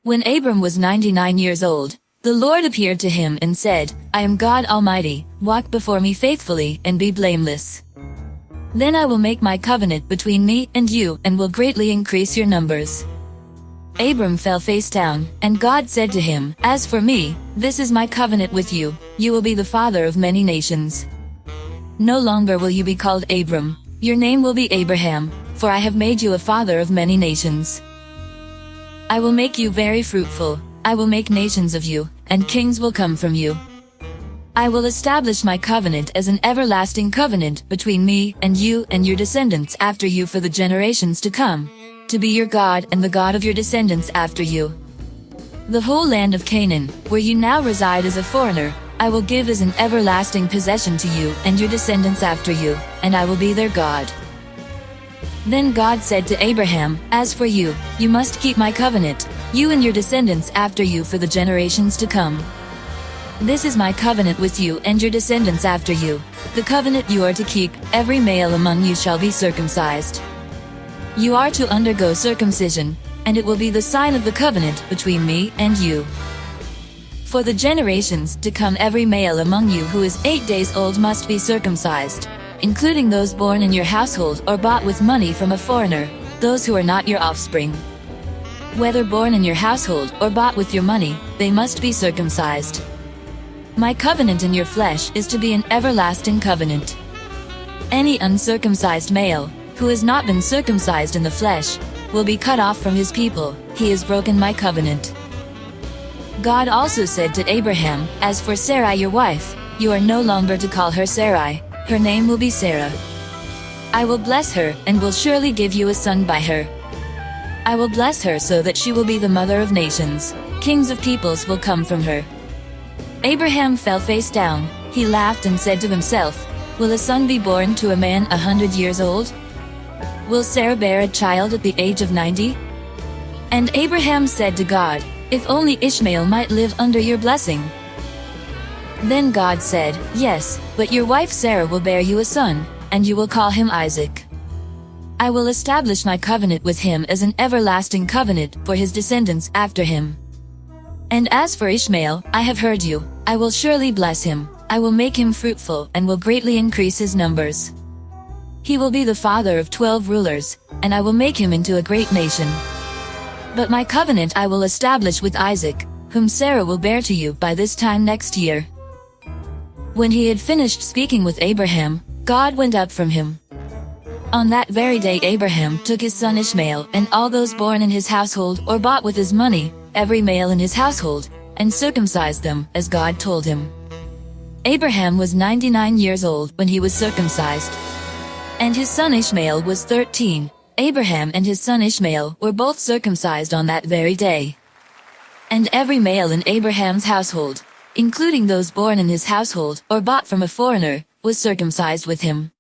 When Abram was 99 years old, the Lord appeared to him and said, I am God Almighty, walk before me faithfully and be blameless. Then I will make my covenant between me and you and will greatly increase your numbers. Abram fell face down, and God said to him, As for me, this is my covenant with you, you will be the father of many nations. No longer will you be called Abram, your name will be Abraham, for I have made you a father of many nations. I will make you very fruitful, I will make nations of you, and kings will come from you. I will establish my covenant as an everlasting covenant between me and you and your descendants after you for the generations to come, to be your God and the God of your descendants after you. The whole land of Canaan, where you now reside as a foreigner, I will give as an everlasting possession to you and your descendants after you, and I will be their God. Then God said to Abraham, As for you, you must keep my covenant, you and your descendants after you for the generations to come. This is my covenant with you and your descendants after you, the covenant you are to keep, every male among you shall be circumcised. You are to undergo circumcision, and it will be the sign of the covenant between me and you. For the generations to come every male among you who is 8 days old must be circumcised, including those born in your household or bought with money from a foreigner, those who are not your offspring. Whether born in your household or bought with your money, they must be circumcised. My covenant in your flesh is to be an everlasting covenant. Any uncircumcised male, who has not been circumcised in the flesh, will be cut off from his people, he has broken my covenant. God also said to Abraham, As for Sarai your wife, you are no longer to call her Sarai, her name will be Sarah. I will bless her and will surely give you a son by her. I will bless her so that she will be the mother of nations, kings of peoples will come from her. Abraham fell face down, he laughed and said to himself, Will a son be born to a man 100 years old? Will Sarah bear a child at the age of 90? And Abraham said to God, If only Ishmael might live under your blessing. Then God said, Yes, but your wife Sarah will bear you a son, and you will call him Isaac. I will establish my covenant with him as an everlasting covenant for his descendants after him. And as for Ishmael, I have heard you, I will surely bless him, I will make him fruitful and will greatly increase his numbers. He will be the father of 12 rulers, and I will make him into a great nation. But my covenant I will establish with Isaac, whom Sarah will bear to you by this time next year. When he had finished speaking with Abraham, God went up from him. On that very day Abraham took his son Ishmael and all those born in his household or bought with his money, every male in his household, and circumcised them, as God told him. Abraham was 99 years old when he was circumcised. And his son Ishmael was 13. Abraham and his son Ishmael were both circumcised on that very day. And every male in Abraham's household, including those born in his household or bought from a foreigner, was circumcised with him.